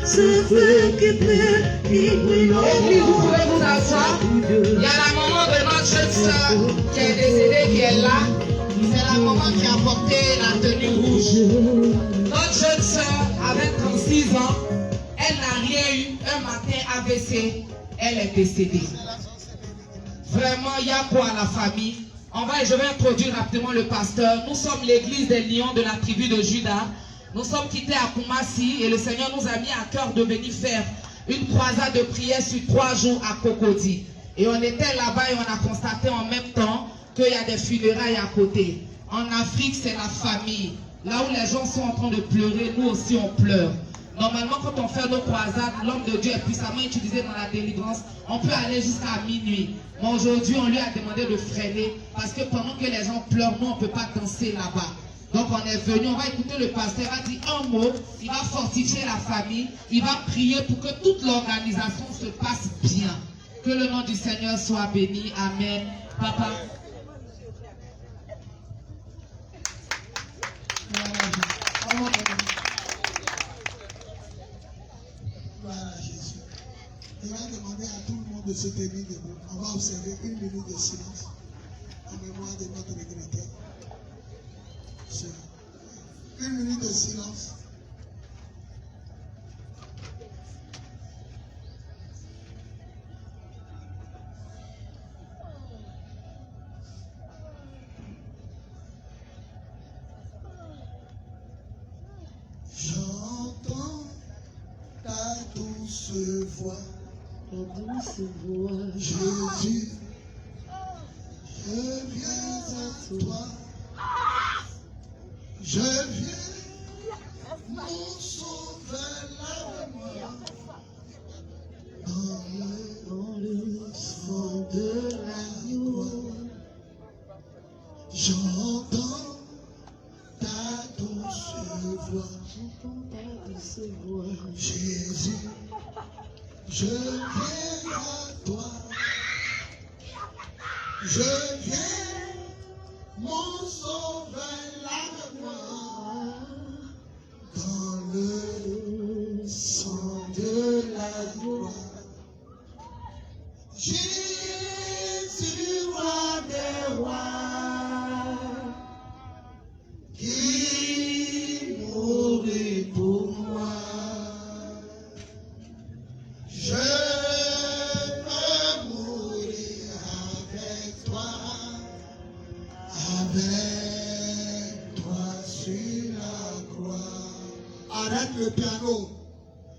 Ce feu qui brûle. Et puis vous pouvez vous asseoir. Il y a la maman de notre jeune soeur qui est décédée, qui est là. C'est la maman qui a porté la tenue rouge. Notre jeune soeur avait 36 ans. Elle n'a rien eu. Un matin AVC, elle est décédée. Vraiment, il y a quoi à la famille? Je vais introduire rapidement le pasteur. Nous sommes l'église des lions de la tribu de Juda. Nous sommes quittés à Koumassi et le Seigneur nous a mis à cœur de venir faire une croisade de prière sur 3 jours à Cocody. Et on était là-bas et on a constaté en même temps qu'il y a des funérailles à côté. En Afrique, c'est la famille. Là où les gens sont en train de pleurer, nous aussi on pleure. Normalement, quand on fait nos croisades, l'homme de Dieu est puissamment utilisé dans la délivrance. On peut aller jusqu'à minuit. Mais aujourd'hui, on lui a demandé de freiner parce que pendant que les gens pleurent, nous, on ne peut pas danser là-bas. Donc, on est venu, on va écouter le pasteur, il va dire un mot, il va fortifier la famille, il va prier pour que toute l'organisation se passe bien. Que le nom du Seigneur soit béni. Amen. Papa. Voilà Jésus. Il va demander à tout le monde de se tenir debout. On va observer 1 minute de silence en mémoire de notre regretté. 1 minute de silence. J'entends ta douce voix. Jésus, je viens à toi. Je viens, mon sauveur, lave-moi dans le sang de l'agneau. J'entends ta douce voix. Jésus, je viens à toi. Je viens, mon sauveur, lave-moi dans le sang de l'agneau. Jésus, roi des rois, qui mourut pour moi. Je veux mourir avec toi sur la croix. Arrête le piano.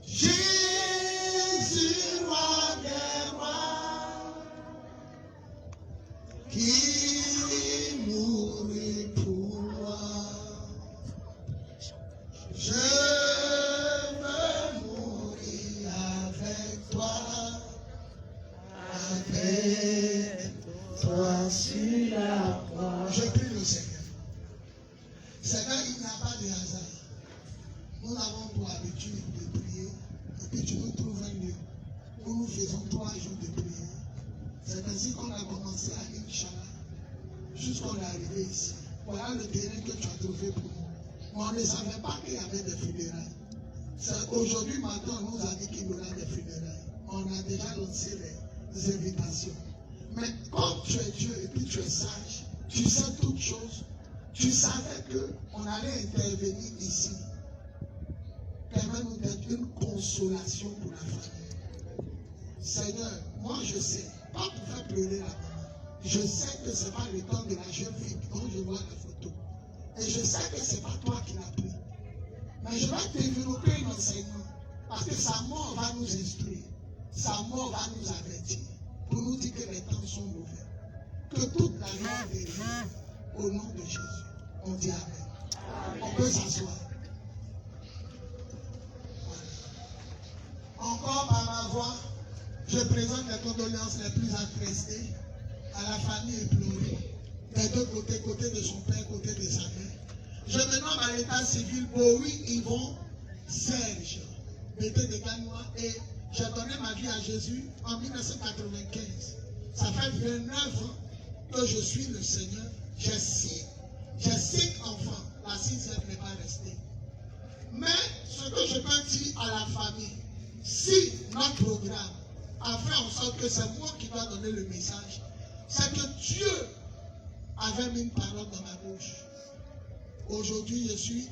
Jésus, roi des rois, qui mourut pour moi. Je veux mourir avec toi sur la croix. Je prie le Seigneur. Seigneur, il n'y a pas de hasard. Nous avons pour habitude de prier et puis tu nous trouves un lieu où nous faisons 3 jours de prière. C'est ainsi qu'on a commencé à Inch'Allah jusqu'on est arrivé ici. Voilà le terrain que tu as trouvé pour nous. Mais on ne savait pas qu'il y avait des funérailles. Aujourd'hui matin, on nous a dit qu'il y aura des funérailles. On a déjà lancé les invitations. Mais comme tu es Dieu et puis tu es sage, tu sais toutes choses, tu savais qu'on allait intervenir ici. Permets-nous d'être une consolation pour la famille. Seigneur, moi je sais, pas pour faire pleurer la maman, je sais que ce n'est pas le temps de la jeune fille dont je vois la photo. Et je sais que ce n'est pas toi qui l'as pris. Mais je vais développer un enseignement, parce que sa mort va nous instruire, sa mort va nous avertir, pour nous dire que les temps sont mauvais. Que toute la gloire dérive au nom de Jésus. On dit Amen. On peut s'asseoir. Encore par ma voix, je présente les condoléances les plus attristées à la famille éplorée, des deux côtés, côté de son père, côté de sa mère. Je me nomme à l'état civil Bowie Yvon Serge, Bété de Ganois, et j'ai donné ma vie à Jésus en 1995. Ça fait 29 ans que je suis le Seigneur. J'ai 5 enfants, la 6e n'est pas restée. Mais ce que je je peux dire à la famille, si notre programme a fait en sorte que c'est moi qui dois donner le message, c'est que Dieu avait mis une parole dans ma bouche. Aujourd'hui, je suis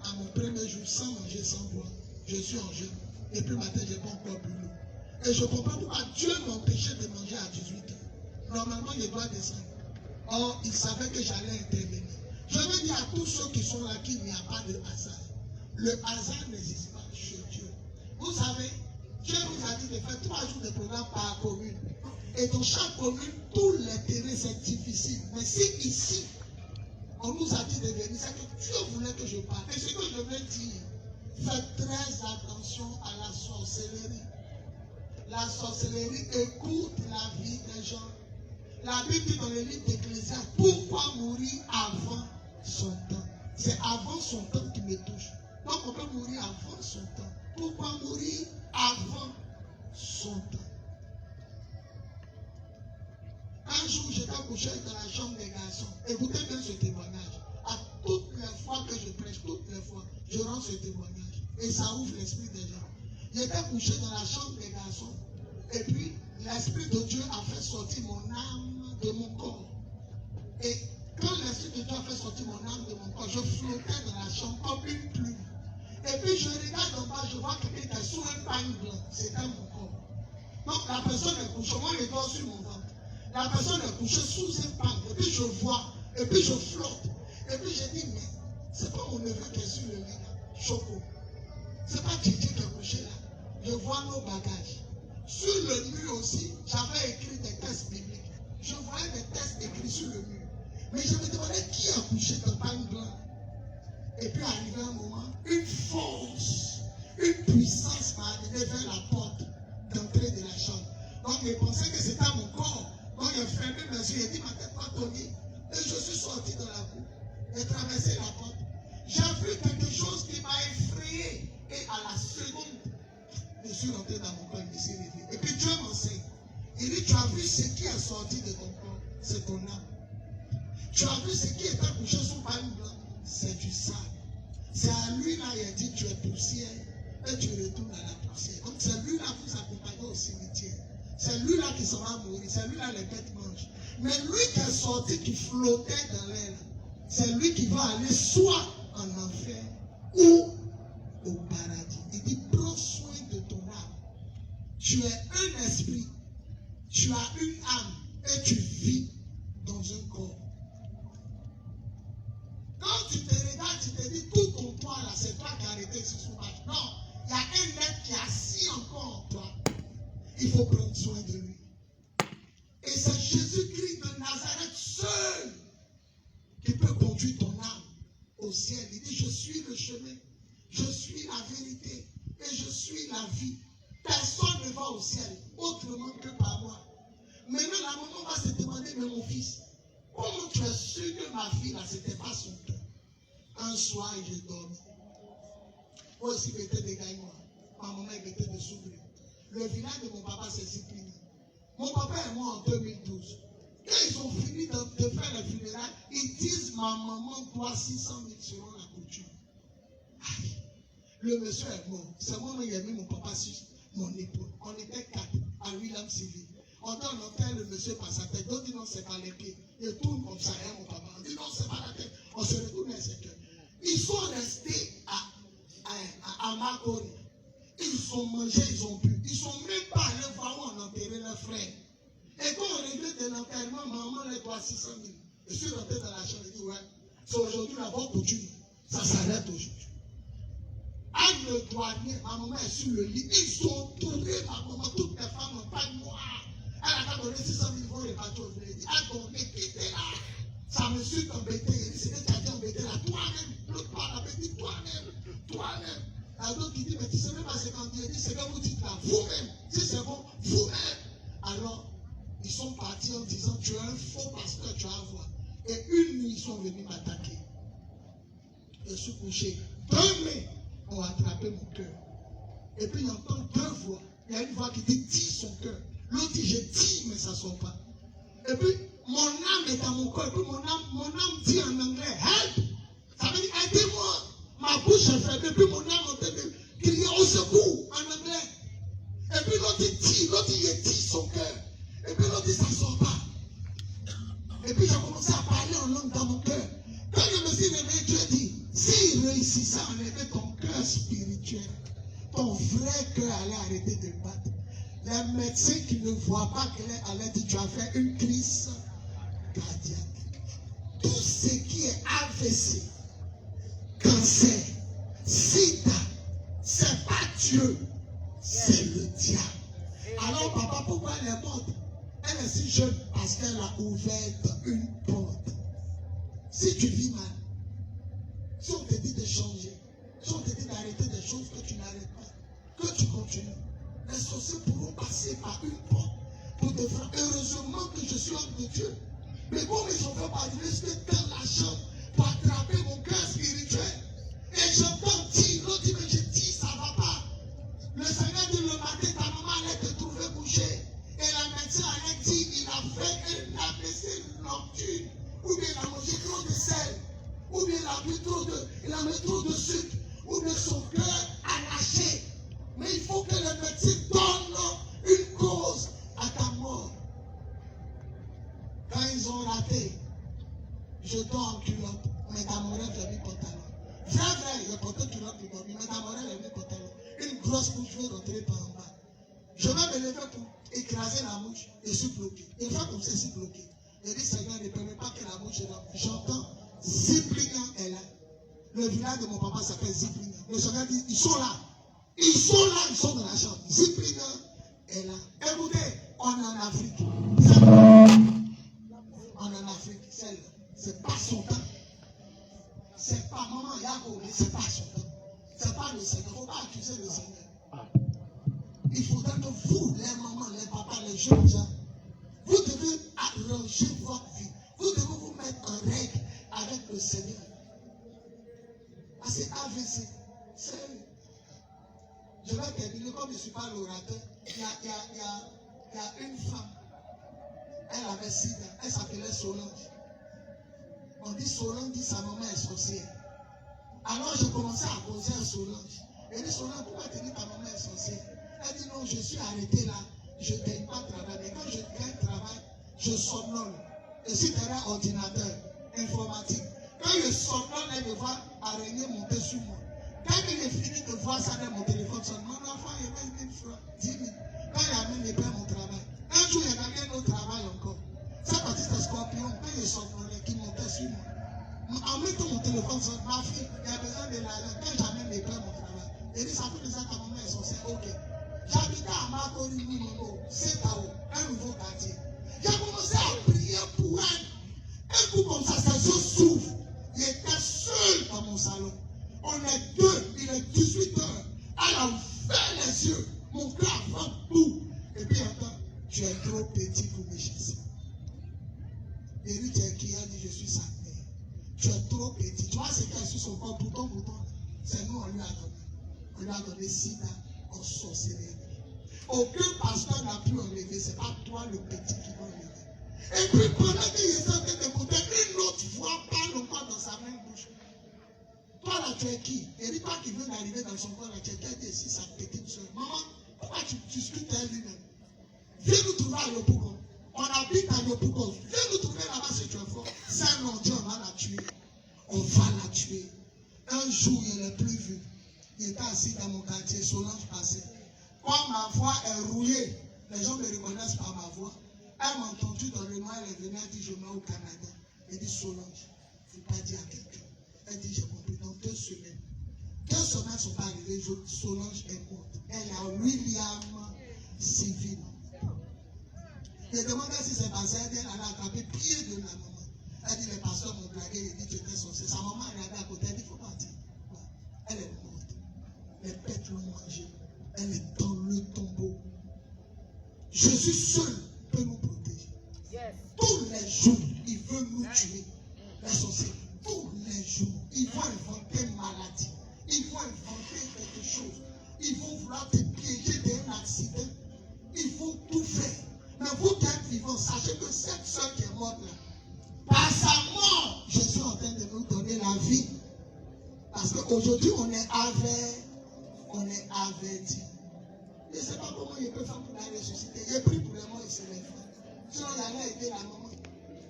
à mon premier jour sans manger, sans boire. Je suis en jeûne. Et puis matin, je n'ai pas encore bu l'eau. Et je comprends pourquoi Dieu m'empêchait de manger à 18 ans. Normalement, il doit descendre. Or, il savait que j'allais intervenir. Je veux dire à tous ceux qui sont là qu'il n'y a pas de hasard. Le hasard n'existe pas chez Dieu. Vous savez, Dieu nous a dit de faire 3 jours de programme par commune. Et dans chaque commune, tous les terrains, c'est difficile. Mais si ici, on nous a dit de venir, c'est que Dieu voulait que je parle. Et ce que je veux dire, faites très attention à la sorcellerie. La sorcellerie écoute la vie des gens. La Bible dit dans le livre d'Ecclésiaste, pourquoi mourir avant son temps? C'est avant son temps qui me touche. Donc on peut mourir avant son temps. Pourquoi mourir avant son temps? Un jour, j'étais couché dans la chambre des garçons. Écoutez bien ce témoignage. À toutes les fois que je prêche, toutes les fois, je rends ce témoignage. Et ça ouvre l'esprit des gens. J'étais couché dans la chambre des garçons. Et puis, l'Esprit de Dieu a fait sortir mon âme de mon corps. Et quand l'Esprit de Dieu a fait sortir mon âme de mon corps, je flottais dans la chambre comme une plume. Et puis, je regarde en bas, je vois quelqu'un qui est sous un pagne blanc. C'était mon corps. Donc, la personne est couchée. Moi, je dors sur mon ventre. La personne est couchée sous un pagne. Et puis, je vois. Et puis, je flotte. Et puis, je dis, mais c'est pas mon neveu qui est sur le lit là. Choco. C'est pas Titi qui est couché là. Je vois nos bagages. Sur le mur aussi, j'avais écrit des textes bibliques. Je voyais des textes écrits sur le mur. Mais je me demandais qui a couché dans le pagne blanc. Et puis, arrivé un moment, une force, une puissance m'a amené vers la porte d'entrée de la chambre. Donc, je pensais que c'était mon corps. Donc, j'ai fermé mes yeux et dit, ma tête pas Tony. Et je suis sorti dans la cour. J'ai traversé la porte. J'ai vu quelque chose qui m'a effrayé. Et à la seconde, je suis rentré dans mon corps, je me suis réveillé. Et puis Dieu m'enseigne. Il dit, tu as vu ce qui est sorti de ton corps, c'est ton âme. Tu as vu ce qui est accouché sous pagne blanc, c'est du sable. C'est à lui là, il a dit, tu es poussière et tu retournes à la poussière. Donc c'est lui là qui vous accompagne au cimetière. C'est lui là qui s'en va mourir. C'est lui là les bêtes mangent. Mais lui qui est sorti, qui flottait dans l'air, c'est lui qui va aller soit en enfer ou au paradis. Il dit, prends soin de ton âme. Tu es un esprit, tu as une âme et tu vis dans un corps. Quand tu te regardes, tu te dis, tout ton toit là, c'est toi qui as arrêté ce sauvage. Non, il y a un être qui est assis encore en toi. Il faut prendre soin de lui. Et c'est Jésus-Christ de Nazareth seul qui peut conduire ton âme au ciel. Il dit, je suis le chemin, je suis la vérité et je suis la vie. Personne ne va au ciel autrement que par moi. Maintenant, la maman va se demander, mais mon fils, comment tu es sûr que ma fille, là, c'était pas son temps? Un soir, je dormis. Moi aussi, j'étais des gagnants. Ma maman était de s'ouvrir. Le village de mon papa, c'est Cyprien. Mon papa est mort en 2012. Quand ils ont fini de faire les funérailles, ils disent, ma maman doit 600 000 selon la coutume. Aïe. Le monsieur est mort. C'est moi qui ai mis mon papa sur mon épaule. On était 4 à William Civil. On donne l'hôtel, le monsieur par sa tête. D'autres disent non, c'est pas les pieds. Il tourne comme ça, hein, mon papa. On dit non, c'est pas la tête. On se retourne et c'est que. Ils sont restés à Makori. Ils ont mangé, ils ont bu. Ils ne sont même pas allés voir où on enterrait leurs frères. Et quand on revient de l'enterrement, maman les doit 600 000. Je suis rentré dans la chambre et dit, ouais, c'est aujourd'hui la bonne coutume. Ça s'arrête aujourd'hui. Anne le douanier, ma maman est sur le lit. Ils ont tourné ma maman, toutes les femmes en pagne noire. Elle a donné 600 000 euros et pas tout. Elle a dit, ah, donc, quittez là. Ça me suit embêté. Il dit, c'est que tu as dit embêté là. Toi-même, l'autre part, la petite, toi-même. La d'autres qui dit, mais tu ne sais même pas ce qu'on dit. Il dit, c'est que vous dites là, vous-même. Si c'est bon, vous-même. Alors, ils sont partis en disant, tu es un faux pasteur, tu vas voir. Et une nuit, ils sont venus m'attaquer. Je suis couché. 2 mains ont attrapé mon cœur. Et puis, il entend 2 voix. Il y a une voix qui dit, tire son cœur. L'autre dit, je tire, mais ça ne sort pas. Et puis, mon âme est dans mon corps. Et puis, mon âme dit en anglais, help. Ça veut dire, aidez-moi. Ma bouche est fermée. Et puis, mon âme est en train de crier. secoue en anglais. Et puis l'autre dit, il dit son cœur. Et puis l'autre dit, ça ne sort pas. Et puis j'ai commencé à parler en langue dans mon cœur. Quand je me suis réveillé, Dieu dit, s'il réussissait à enlever ton cœur spirituel, ton vrai cœur allait arrêter de battre. Les médecins qui ne voient pas qu'elle allait dire, tu as fait une crise cardiaque. Tout ce qui est AVC, cancer, sida, c'est pas Dieu, c'est le diable. Alors papa, pourquoi elle est morte? Elle est si jeune parce qu'elle a ouvert une porte. Si tu vis mal, si on te dit de changer, si on te dit d'arrêter des choses que tu n'arrêtes pas, que tu continues, les sorciers pourront passer par une porte pour te faire. Heureusement que je suis homme de Dieu. Mais bon, ils ont fait parler dans la chambre pour attraper mon cœur spirituel. Et j'entends dire, l'autre dit, mais je dis, ça ne va pas. Le Seigneur dit, le matin, ta maman allait te trouver couché. Et la médecin allait dire, il a fait un AVC nocturne. Ou bien il a mangé trop de sel. Ou bien il a mis trop de sucre. Ou bien son cœur a lâché. Mais il faut que le médecin donne une cause à ta mort. Quand ils ont raté, je dors en culotte, mais dans mon rêve, j'ai mis pantalon. Vrai, je portais culotte pour dormir, mais dans mon rêve, j'ai mis pantalon. Une grosse mouche veut rentrer par en bas. Je vais me lever pour écraser la mouche et je suis bloqué. Une fois comme ça, je suis bloqué. Je dis, Seigneur, ne permet pas que la mouche rentre. J'entends, Ziplinga est là. Le village de mon papa s'appelle Ziplinga. Le Seigneur dit, ils sont là. Ils sont dans la chambre. Ziplinga est là. Écoutez, on est en Afrique. On est en Afrique, c'est pas son temps. C'est pas maman Yago, c'est pas son temps. C'est pas le Seigneur. Il ne faut pas accuser le Seigneur. Il faudrait que vous, les mamans, les papas, les jeunes gens, vous devez arranger votre vie. Vous devez vous mettre en règle avec le Seigneur. C'est AVC. Je vais terminer, comme je ne suis pas l'orateur. Il y a une femme. Elle avait sida, elle s'appelait Solange. On dit Solange, dit sa maman est sorcière. Alors j'ai commencé à poser à Solange. Elle dit Solange, pourquoi tu dis ta maman est sorcière? Elle dit non, je suis arrêtée là, je ne gagne pas de travail. Mais quand je gagne travail, je somnole. Je suis derrière ordinateur, informatique. Quand je somnole, elle me voit araignée monter sur moi. Quand il est fini de voir ça dans mon téléphone, sonne, mon enfant, il met 1000 francs, 10 000. Quand il amène les pères mon travail. Un jour, il y a quelqu'un au travail encore. Ça partit des scorpions, quand il somnolait, qui montait sur moi. En mettant mon téléphone sur ma fille, il y a besoin de l'argent. Quand j'amène les pères mon travail, il dit, ça fait déjà ta maman est sorcière. Ok. J'habitais à Makori, Nimono, Setao, un nouveau quartier. J'ai commencé à prier pour elle. Un coup comme ça, ses yeux s'ouvrent. Il était seul dans mon salon. On est deux, il est 18 heures. Elle a ouvert les yeux. Mon cœur a fait tout. Et puis attends, tu es trop petit pour me chasser. Et lui, qui a dit, je suis sa mère. Tu es trop petit. Tu vois ce qu'il y a sur son corps, bouton. C'est nous, on lui a donné. On lui a donné sida en sorcellerie. Aucun pasteur n'a pu enlever. Ce n'est pas toi le petit qui va enlever. Et puis pendant qu'il est en train d'écouter, une autre voix parle encore dans sa même bouche. Toi là, tu es qui? Et lui, toi qui vient d'arriver dans son corps là, tu es qui ici, sa petite soeur. Maman, pourquoi tu discutes avec lui-même? Viens nous trouver à Yopougon. On habite à Yopougon. Viens nous trouver là-bas si tu es fort. C'est un Dieu, on va la tuer. On va la tuer. Un jour, il n'est plus vu. Il était assis dans mon quartier, Solange passait. Quand ma voix est rouillée, les gens me reconnaissent par ma voix. Elle m'a entendu dans le noir, elle est venue, elle dit, je mets au Canada. Elle dit, Solange, il ne faut pas dire à quelqu'un. Elle dit, j'ai compris, dans 2 semaines. 2 semaines ne sont pas arrivées, Solange est morte. Elle est à William Civil. Je demandais si c'est passé, elle a attrapé pied de la maman. Elle dit, les pasteurs m'ont blagué, il dit, tu étais sorcier. Sa maman est arrivée à côté, elle dit, il faut partir. Elle est morte. Les bêtes l'ont mangée. Elle est dans le tombeau. Jésus seul peut nous protéger. Yes. Tous les jours, il veut nous tuer. Les sorciers, tous les jours, ils vont inventer une maladie. Ils vont inventer quelque chose. Ils vont vouloir te piéger d'un accident. Ils vont tout faire. Mais vous qui êtes vivants, sachez que cette soeur qui est morte là, par sa mort, je suis en train de nous donner la vie. Parce qu'aujourd'hui, on est avec on est averti. Je ne sais pas comment il peut faire pour la ressusciter. Il prie pour le mort, il se lève. Sinon, il allait aider la maman.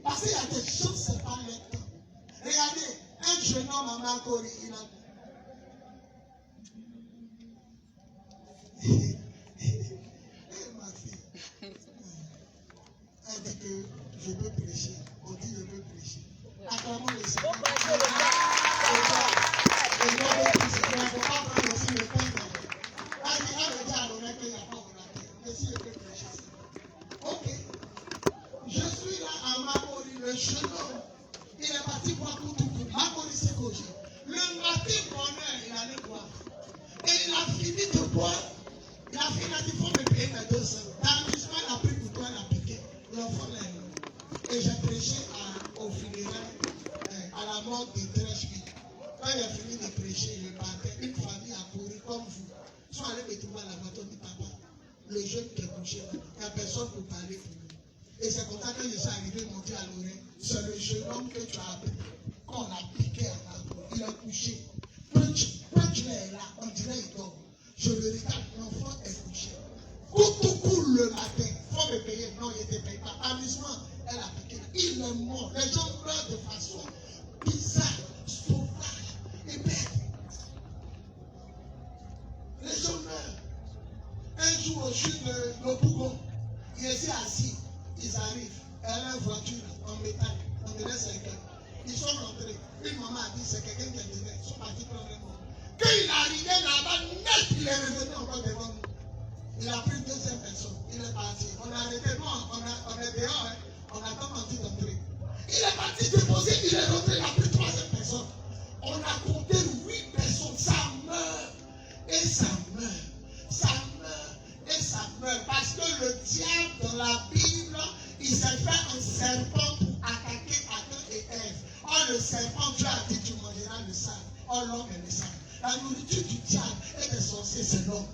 Parce qu'il y a des choses, ce n'est pas le temps. Regardez, un jeune homme à Makori, il a. Ma fille, elle dit que je veux prêcher. On dit je veux prêcher. Acclamons le Seigneur. Ok. Je suis là à Makori, le jeune homme. Il est parti voir tout. Makori, c'est gauche. Le matin, bonheur, il allait boire. Et il a fini de boire. Il a fini, il a dit, il faut me payer mes 200. L'amusement, il a pris pour toi, il a piqué. L'enfant l'a eu. Et j'ai prêché au funérail, à la mort de 13 filles. Quand il a fini de prêcher, je partais. Une famille a couru comme vous. Ils sont allés me trouver à la voiture, dit papa, le jeune qui est couché là, il n'y a personne pour parler pour lui. Et c'est comme ça que je suis arrivé, mon Dieu, à l'oreille. C'est le jeune homme que tu as appris. Quand on a piqué à la voiture, il est couché. Quand tu es là, on dirait qu'il dort. Je le regarde, l'enfant est couché. Tout coule le matin, il faut me payer. Non, il ne te paye pas. Amusement, elle a piqué. Il est mort. Les gens meurent de façon bizarre, sauvage et bête. Les gens meurent. Un jour, au sud de Bougon, il était assis. Ils arrivent. Elle a une voiture en métal. On dirait c'est quelqu'un. Ils sont rentrés. Une maman a dit c'est quelqu'un qui est venu. Ils sont partis prendre un mort. Quand il est arrivé là-bas, net, il est revenu encore devant nous. Il a pris une deuxième personne. Il est parti. On a arrêté. Non, on est dehors. Hein. On a commencé d'entrer. Il est parti déposer. Il est rentré. Il a pris troisième personne. On a compté 8 personnes. Ça meurt. Et ça meurt. Ça meurt. Et ça meurt. Parce que le diable dans la Bible, il s'est fait un serpent pour attaquer Adam et Ève. Or, le serpent, Dieu a dit tu mangeras le sable. Or, l'homme est le sable. La nourriture du diable et des sorciers, c'est l'homme.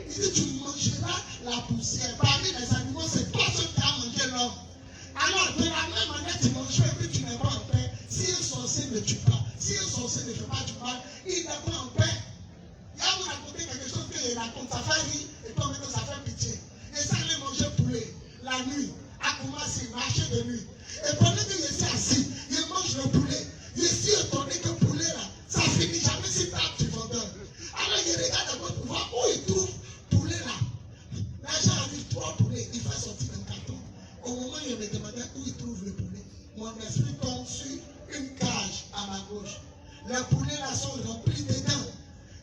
Il dit tu mangeras la poussière. Parmi les animaux, c'est toi seul qui as mangé l'homme. Alors, de la même manière, tu mangeras et puis tu n'es pas en paix. Si un sorcier ne tue pas, si un sorcier ne fait pas du mal, il n'est pas en paix. Il va vous raconter quelque chose qu'il raconte, ça fait rire et toi même ça fait pitié. Et ça allait manger poulet la nuit, à commencer, marcher de nuit. Et pendant que je suis assis, il mange le poulet. Je suis étonné que le poulet là, ça finit jamais si tard du vendeur. Alors il regarde d'abord pour voir où il trouve poulet là. L'argent arrive 3 poulets, il fait sortir un carton. Au moment où il me demandait où il trouve le poulet, mon esprit tombe sur une cage à ma gauche. Les poulets là sont remplis dedans.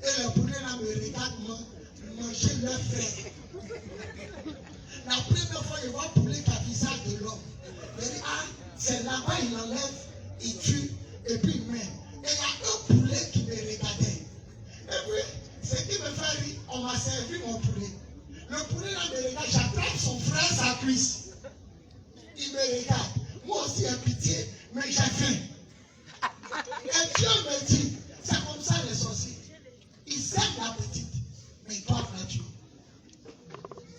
Et les poulets là me regardent manger leur frère. La première fois, il voit un poulet qui a le visage de l'homme. Il dit, ah, c'est là-bas, il enlève, il tue, et puis il met. Et il y a un poulet qui me regardait. Et puis, ce qui me fait rire, on m'a servi mon poulet. Le poulet là me regarde, j'attrape son frère sa cuisse. Il me regarde. Moi aussi, j'ai pitié, mais j'ai faim. Et Dieu me dit, c'est comme ça les sorciers. Ils aiment la petite, mais ils doivent la tuer.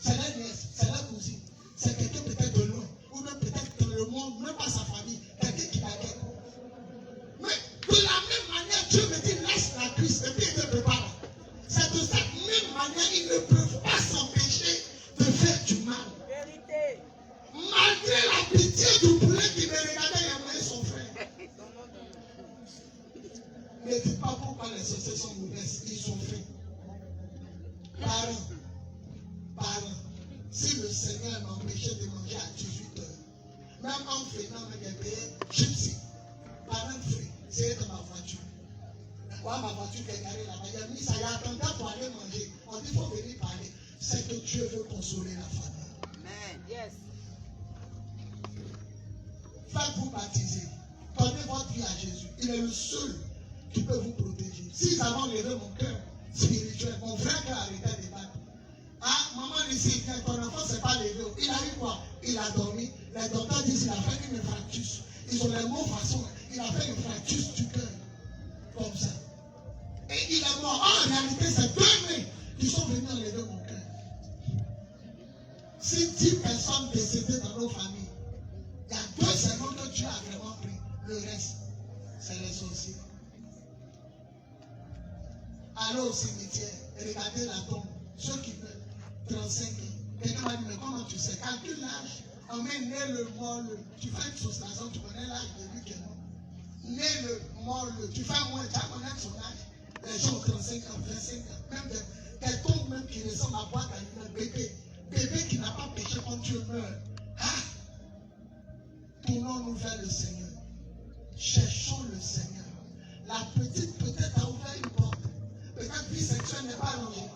C'est la nièce, c'est la cousine, c'est quelqu'un peut-être de loin, ou même peut-être dans le monde, même pas sa famille, quelqu'un qui la guette. Mais de la même manière, Dieu me dit, laisse la cuisse, et puis il te prépare. C'est de cette même manière, ils ne peuvent pas s'empêcher de faire du mal. Vérité. Malgré la pitié du poulet qui me regardait, il aimait son frère. Ne dites pas pourquoi les sorciers sont mauvaises, ils sont faits. Parents, si le Seigneur m'empêchait de manger à 18 heures, même en faisant mes bébés, gypsy, parents frères, c'est dans ma voiture. Moi, ma voiture qui est garée là-bas, il y a mis ça, il y a attendu pour aller manger. On dit, il faut venir parler. C'est que Dieu veut consoler la famille. Amen. Yes. Faites-vous baptiser. Donnez votre vie à Jésus. Il est le seul qui peut vous protéger. S'ils avaient levé mon cœur spirituel, mon vrai cœur arrêtait de battre. Ah, maman ici, ton enfant ne s'est pas levé. Il a eu quoi? Il a dormi. Les docteurs disent qu'il a fait une fracture. Ils ont les mots façon. Il a fait une fracture du cœur. Comme ça. Et il est mort. En réalité, c'est 2 mains qui sont venus enlever mon cœur. Si 10 personnes décédées dans nos familles, il y a 2 secondes que Dieu a vraiment pris. Le reste, c'est les sorciers. aller au cimetière et regarder la tombe. Ceux qui veulent, 35 ans. Quelqu'un m'a dit, mais comment tu sais? Calcule l'âge. On met né le mort le. Tu fais une soustraction, tu connais l'âge de lui qui est mort. Né le mort le. Tu fais moins, tu vas connaître son âge. Les gens ont 35 ans, 25 ans. Même des tombes même qui ressemblent à boîte à une bébé. Bébé qui n'a pas péché quand Dieu meurt. Ah! Tournons-nous vers le Seigneur. Cherchons le Seigneur. La petite peut-être a ouvert une porte. Peut-être vie sexuelle n'est pas arrangée.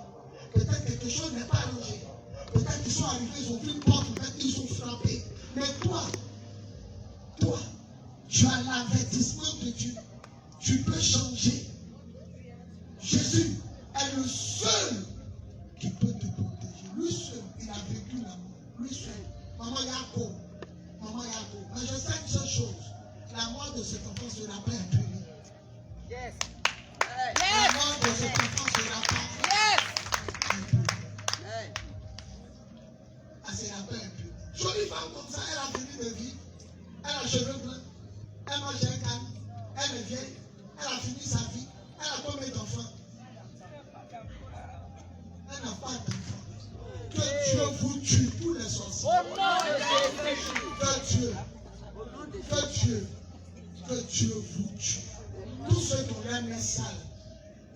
Peut-être quelque chose n'est pas arrangé. Peut-être qu'ils sont arrivés, ils ont vu une porte, peut-être qu'ils ont frappé. Mais toi, tu as l'avertissement de Dieu. Tu peux changer. Jésus est le seul qui peut te protéger. Lui seul, il a vécu la mort. Lui seul. Maman Yako. Mais je sais une seule chose. La mort de cet enfant sera pas impunie. Yes. La mort de cet enfant sera pas impunie. Elle sera pas impunie. Jolie femme comme ça, elle a fini de vivre. Elle a cheveux blancs. Elle mange un canne. Elle est vieille. Elle a fini sa vie. Elle a combien d'enfants? Elle n'a pas d'enfants. Que Dieu vous tue, tous les sorciers. Au nom de Jésus. Que Dieu vous tue. Tous ceux qui ont l'air sale,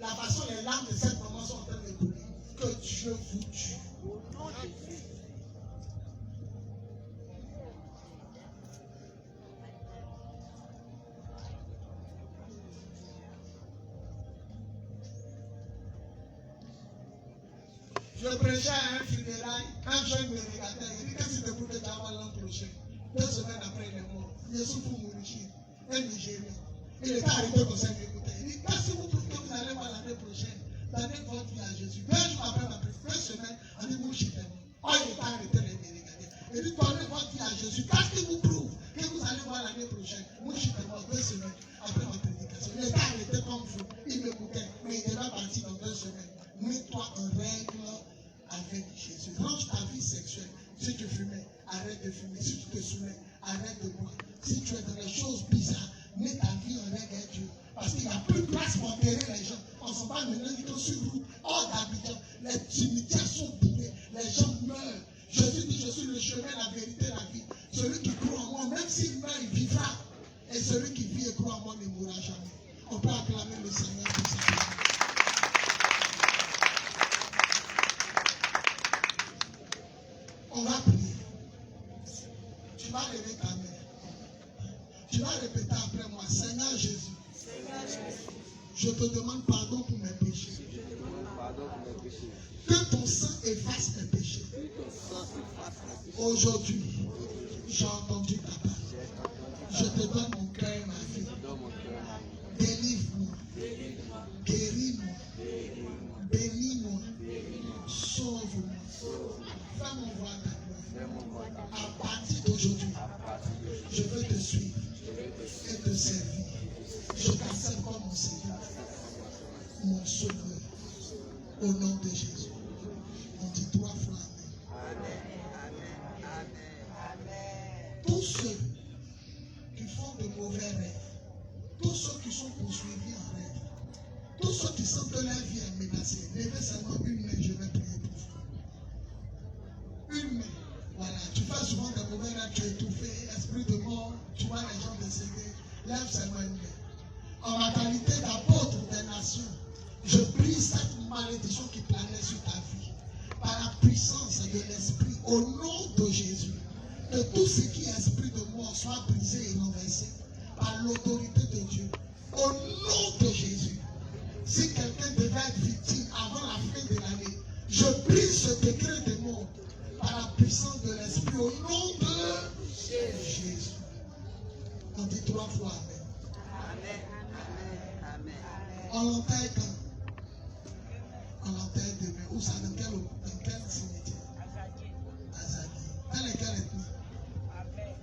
la façon les larmes de cette maman sont en train de couler. Que Dieu vous tue. Au nom de Jésus. Je prêchais à un funérail, un jeune me regardait, il dit qu'est-ce que tu peux te avoir l'an prochain? 2 semaines après il est mort. Il est sous pour mourir, un Nigérien. Il était arrêté comme ça, il m'écoutait. Il dit qu'est-ce que vous trouvez que vous allez voir l'année prochaine? Donnez votre vie à Jésus. 2 jours après ma prière, 2 semaines, on dit vous chitez. Oh, il était arrêté, il me regardait. Il dit donnez votre vie à Jésus. Qu'est-ce qui vous prouve que vous allez voir l'année prochaine? Vous chitez moi 2 semaines après ma prédication. Il était arrêté comme vous. Il m'écoutait, mais il devait partir dans 2 semaines. Mets-toi en règle avec Jésus. Range ta vie sexuelle. Si tu fumais, arrête de fumer. Si tu te saoulais, arrête de boire. Si tu es dans les choses bizarres, mets ta vie en règle avec Dieu. Parce qu'il n'y a plus de place pour enterrer les gens. On s'en va maintenant, ils sont sur route, hors d'Abidjan. Les cimetières sont bourrés. Les gens meurent. Jésus dit, je suis le chemin, la vérité, la vie. Celui qui croit en moi, même s'il meurt, il vivra. Et celui qui vit et croit en moi ne mourra jamais. On peut acclamer le Seigneur pour ça. On va prier. Tu vas lever ta main. Tu vas répéter après moi, Seigneur Jésus, je te demande pardon pour mes péchés. Que ton sang efface mes péchés. Aujourd'hui, j'ai entendu ta parole. Je te donne mon cœur et ma vie. Délivre-moi. Guéris-moi. Bénis-moi. Sauve-moi. Fais-moi voir ta gloire. À partir d'aujourd'hui, je veux te suivre et te servir. Je t'accepte comme mon Seigneur, mon Sauveur. Au nom de Jésus. On dit 3 fois Amen. Tous ceux qui font de mauvais rêves, tous ceux qui sont poursuivis en rêve, tous ceux qui sentent que leur vie est menacée, levez seulement une main, je vais prier pour vous. Une main. Voilà, tu fais souvent des mauvais rêves, tu es étouffé, esprit de mort, tu vois les gens décédés. Lève seulement une main. En ma qualité d'apôtre des nations, je brise cette malédiction qui planait sur ta vie. Par la puissance de l'esprit, au nom de Jésus, que tout ce qui est esprit de mort soit brisé et renversé par l'autorité de Dieu. Au nom de Jésus, si quelqu'un devait être victime avant la fin de l'année, je brise ce décret de mort par la puissance de l'esprit au nom de Jésus. On dit 3 fois Amen. On l'enterre quand? On l'enterre demain. Où ça? Dans quel cimetière? Azaki. Dans lequel ethnie? Amen.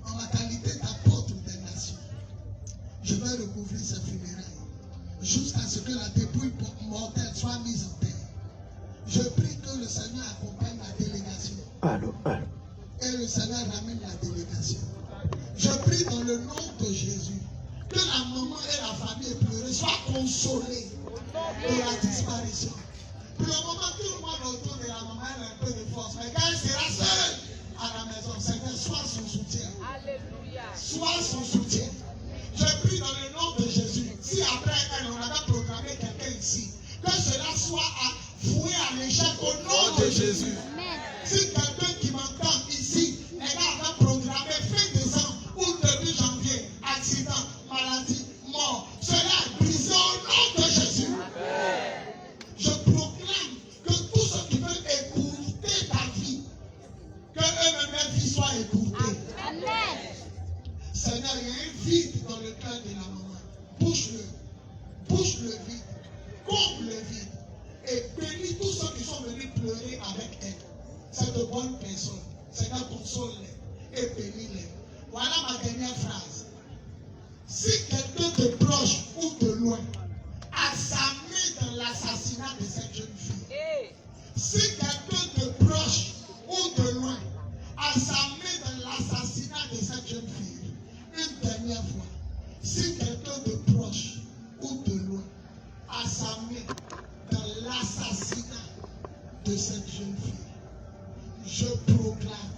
En ma qualité d'apôtre des nations, je vais recouvrir ces funérailles jusqu'à ce que la dépouille mortelle soit mise en terre. Je prie que le Seigneur accompagne la délégation. Allô. Et le Seigneur ramène la délégation. Je prie dans le nom de Jésus que la maman et la famille pleurée soient consolées de la disparition. Pour le moment, tout le monde autour de la maman a un peu de force. Mais quand elle sera seule à la maison, Seigneur, sois son soutien. Alléluia. Sois son soutien. Je prie dans le nom de Jésus. Si après elle, on avait programmé quelqu'un ici, que cela soit voué à l'échec au nom de Jésus. Si quelqu'un qui m'entend ici, elle avait programmé fin décembre ou début janvier, accident, maladie, mort, cela est brisé au nom de Jésus. Je proclame que tous ceux qui veulent écourter ta vie, que eux-mêmes leur vie soit écourtée. Seigneur, il y a un vide dans le cœur de la maman. Bouche-le vide, comble le vide et bénis tous ceux qui sont venus pleurer avec elle. C'est de bonnes personnes. Seigneur, console-les et bénis-les. Voilà ma dernière phrase. Si quelqu'un de proche ou de loin a sa main dans l'assassinat de cette jeune fille, si quelqu'un de proche ou de loin a sa main dans l'assassinat de cette jeune fille, une dernière fois, si quelqu'un de proche ou de loin a sa main dans l'assassinat de cette jeune fille, je proclame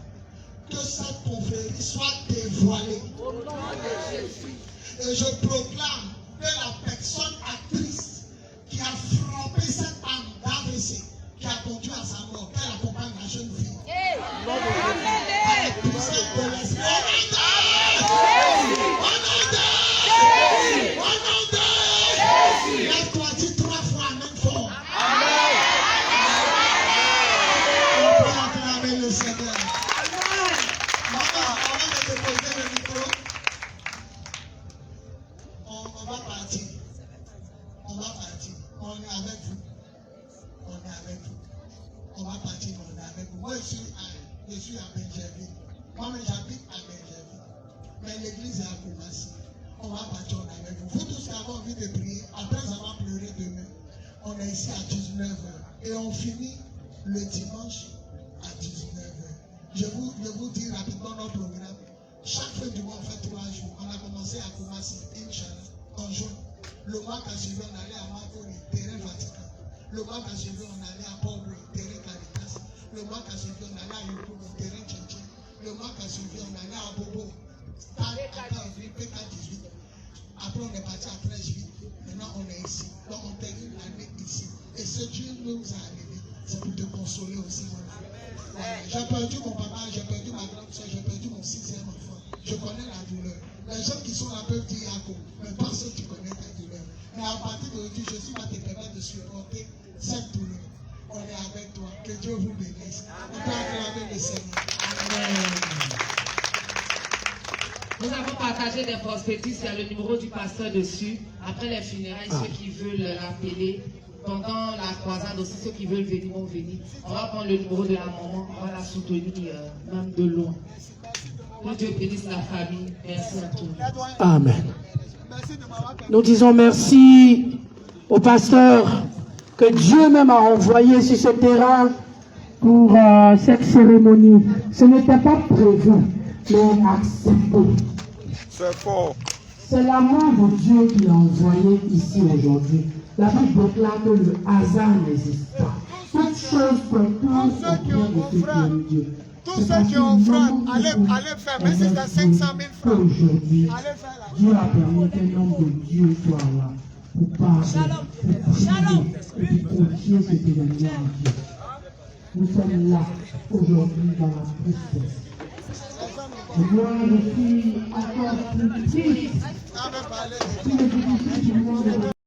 que cette confrérie soit dévoilée. Au nom de Jésus. Et je proclame que la personne actrice qui a frappé cette âme d'AVC, qui a conduit à sa mort, qu'elle accompagne la jeune fille. Par la puissance de l'esprit. Lève-toi, dis 3 fois amen fort. On peut acclamer le Seigneur. Maman, avant de déposer le micro, on va partir. On va partir. On est avec vous. On est avec vous. On va partir, on est avec vous. Moi, je suis à Benjerville. Moi-même, j'habite à Benjerville. Mais l'église est à Koumassi. On va partir, on est avec vous. Vous tous qui avez envie de prier, après avoir pleuré demain, on est ici à 19h. Et on finit le dimanche à 19h. Je vous dis rapidement notre programme. Chaque fin du mois, on fait 3 jours. On a commencé à Koumassi, Inch'Allah, en juin. Le mois qui a suivi, on allait à Makoni, terrain Vatican. Le mois qui a suivi, on allait à Port Blanc, terrain Caritas. Le mois qui a suivi, on allait à Yopougon, terrain Tchétché. Le mois qui a suivi, on allait à Bobo, PK18. Après, on est parti à 13 juillet. Maintenant, on est ici. Donc, on termine l'année ici. Et ce Dieu nous a arrivé. C'est pour te consoler aussi, mon frère. J'ai perdu mon papa, j'ai perdu ma grande soeur, j'ai perdu mon 6e enfant. Je connais la douleur. Les gens qui sont là peuvent dire Yako, mais pas ceux qui connaissent ta douleur. Mais à partir d'aujourd'hui, Jésus va te permettre de supporter cette douleur. On est avec toi. Que Dieu vous bénisse. On peut acclamer le Seigneur. Amen. Nous avons partagé des prospectus, il y a le numéro du pasteur dessus. Après les funérailles, ceux qui veulent l'appeler, pendant la croisade aussi, ceux qui veulent venir vont venir. On va prendre le numéro de la maman, on va la soutenir même de loin. Que Dieu bénisse la famille. Merci à tous. Amen. Nous disons merci au pasteur que Dieu même a envoyé sur ce terrain pour cette cérémonie. Ce n'était pas prévu, mais accepté. C'est fort. C'est l'amour de Dieu qui l'a envoyé ici aujourd'hui. La Bible proclame que le hasard n'existe pas. Toute chose propose au bien de ceux qui aiment Dieu. Tous ceux qui ont offrande, allez faire, même si c'est 500 000 francs. Aujourd'hui, Allez faire là. Dieu a permis qu'un homme de Dieu soit là pour parler, pour prier et pour confier cet événement à Dieu. Nous sommes là aujourd'hui dans la tristesse. Et moi, je suis encore plus triste. Ça veut parler de Si le difficile du monde